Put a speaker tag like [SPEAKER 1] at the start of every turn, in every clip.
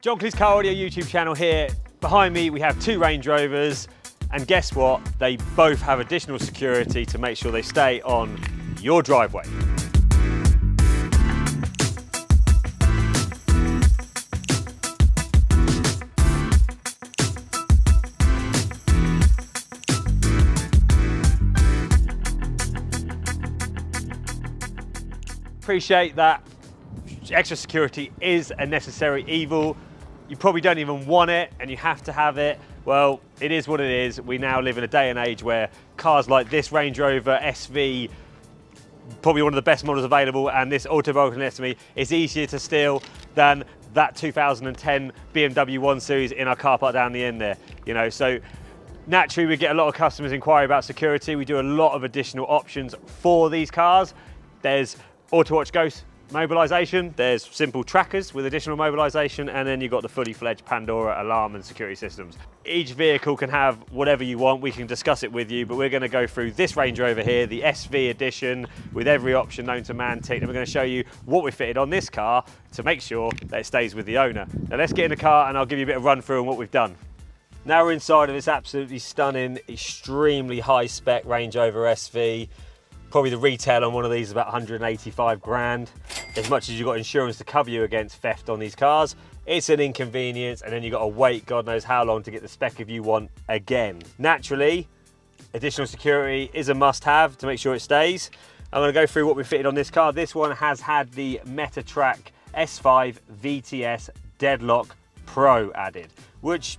[SPEAKER 1] John Cleese's Car Audio YouTube channel here. Behind me we have two Range Rovers, and guess what? They both have additional security to make sure they stay on your driveway. Appreciate that extra security is a necessary evil. You probably don't even want it and you have to have it. Well, it is what it is. We now live in a day and age where cars like this Range Rover SV, probably one of the best models available, and this autobiography next to me is easier to steal than that 2010 BMW 1 Series in our car park down the end there. You know, so naturally we get a lot of customers inquiry about security. We do a lot of additional options for these cars. There's Auto Watch Ghost mobilisation, there's simple trackers with additional mobilisation, and then you've got the fully fledged Pandora alarm and security systems. Each vehicle can have whatever you want. We can discuss it with you, but we're going to go through this Range Rover here, the SV edition, with every option known to man ticked, and we're going to show you what we fitted on this car to make sure that it stays with the owner. Now let's get in the car and I'll give you a bit of run through on what we've done. Now we're inside of this absolutely stunning, extremely high spec Range Rover SV. Probably the retail on one of these is about 185 grand. As much as you've got insurance to cover you against theft on these cars, it's an inconvenience, and then you've got to wait God knows how long to get the spec if you want again. Naturally, additional security is a must-have to make sure it stays. I'm going to go through what we fitted on this car. This one has had the Metatrak S5 VTS Deadlock Pro added, which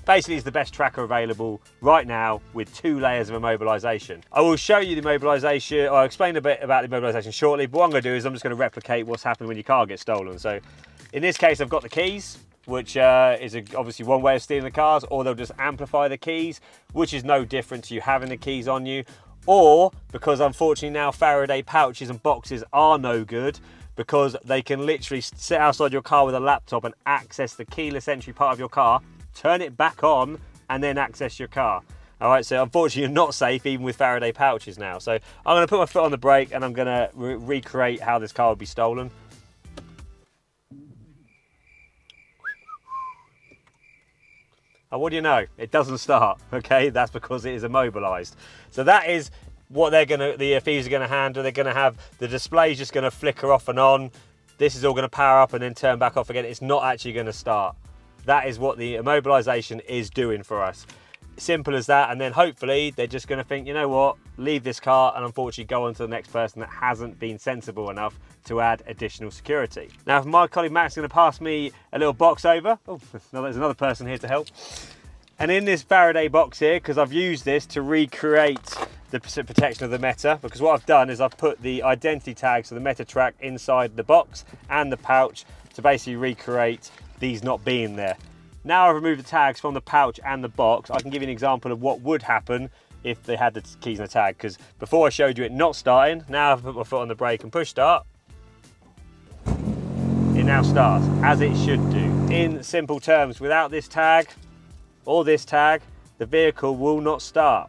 [SPEAKER 1] basically is the best tracker available right now with 2 layers of immobilisation. I will show you the immobilisation, or I'll explain a bit about the immobilisation shortly, but what I'm going to do is I'm just going to replicate what's happened when your car gets stolen. So in this case I've got the keys, which is obviously one way of stealing the cars, or they'll just amplify the keys, which is no different to you having the keys on you, or because unfortunately now Faraday pouches and boxes are no good, because they can literally sit outside your car with a laptop and access the keyless entry part of your car, turn it back on, and then access your car. All right, so unfortunately you're not safe even with Faraday pouches now. So I'm going to put my foot on the brake and I'm going to recreate how this car would be stolen. And what do you know? It doesn't start, okay? That's because it is immobilised. So that is what the thieves are going to handle. They're going to have the displays just going to flicker off and on. This is all going to power up and then turn back off again. It's not actually going to start. That is what the immobilisation is doing for us. Simple as that, and then hopefully they're just going to think, you know what, leave this car and unfortunately go on to the next person that hasn't been sensible enough to add additional security. Now my colleague Matt's going to pass me a little box over. Oh, no, there's another person here to help. And in this Faraday box here, because I've used this to recreate the protection of the Meta, because what I've done is I've put the identity tags of the Metatrak inside the box and the pouch to basically recreate these not being there. Now I've removed the tags from the pouch and the box. I can give you an example of what would happen if they had the keys and the tag, because before I showed you it not starting, now I've put my foot on the brake and push start. It now starts, as it should do. In simple terms, without this tag or this tag, the vehicle will not start.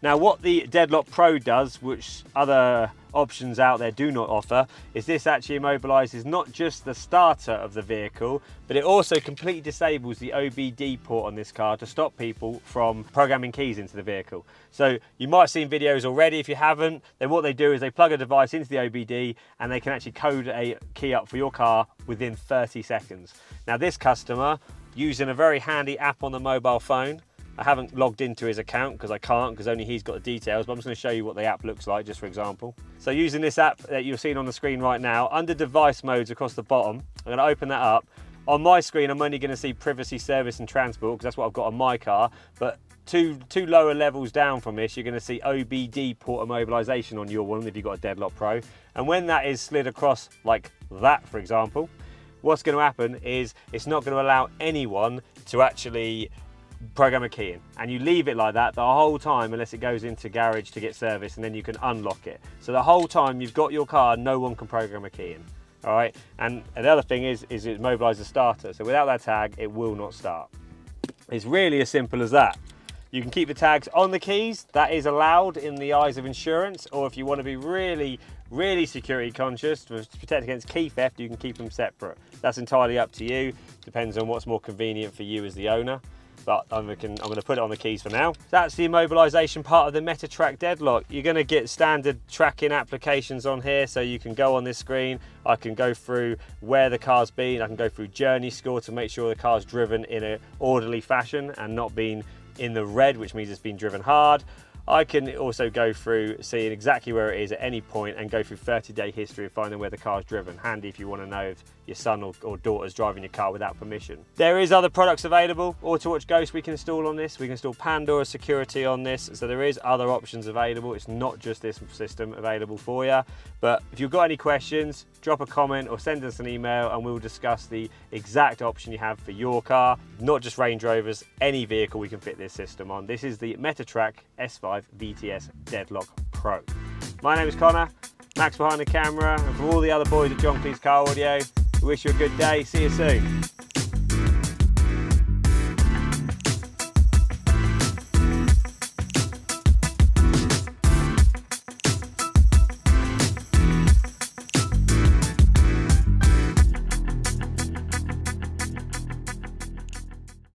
[SPEAKER 1] Now what the Deadlock Pro does, which other options out there do not offer, is this actually immobilises not just the starter of the vehicle, but it also completely disables the OBD port on this car to stop people from programming keys into the vehicle. So you might have seen videos already. If you haven't, then what they do is they plug a device into the OBD and they can actually code a key up for your car within 30 seconds. Now this customer, using a very handy app on the mobile phone, I haven't logged into his account because I can't, because only he's got the details, but I'm just going to show you what the app looks like, just for example. So using this app that you're seeing on the screen right now, under device modes across the bottom, I'm going to open that up. On my screen, I'm only going to see privacy, service and transport, because that's what I've got on my car, but two lower levels down from this, you're going to see OBD port immobilisation on your one if you've got a Deadlock Pro. And when that is slid across like that, for example, what's going to happen is it's not going to allow anyone to actually program a key in, and you leave it like that the whole time unless it goes into garage to get serviced, and then you can unlock it. So the whole time you've got your car, no one can program a key in. All right, and the other thing is it immobilises the starter, so without that tag it will not start. It's really as simple as that. You can keep the tags on the keys, that is allowed in the eyes of insurance, or if you want to be really really security conscious, to protect against key theft, you can keep them separate. That's entirely up to you. Depends on what's more convenient for you as the owner. But I'm going to put it on the keys for now. That's the immobilisation part of the Metatrak Deadlock. You're going to get standard tracking applications on here, so you can go on this screen. I can go through where the car's been. I can go through journey score to make sure the car's driven in an orderly fashion and not been in the red, which means it's been driven hard. I can also go through seeing exactly where it is at any point and go through 30-day history of finding where the car's driven. Handy if you want to know if your son or daughter's driving your car without permission. There is other products available. AutoWatch Ghost we can install on this. We can install Pandora security on this. So there is other options available. It's not just this system available for you. But if you've got any questions, drop a comment or send us an email and we'll discuss the exact option you have for your car. Not just Range Rovers, any vehicle we can fit this system on. This is the Metatrak S5 VTS Deadlock Pro. My name is Connor, Max behind the camera, and for all the other boys at John Cleese Car Audio, we wish you a good day. See you soon.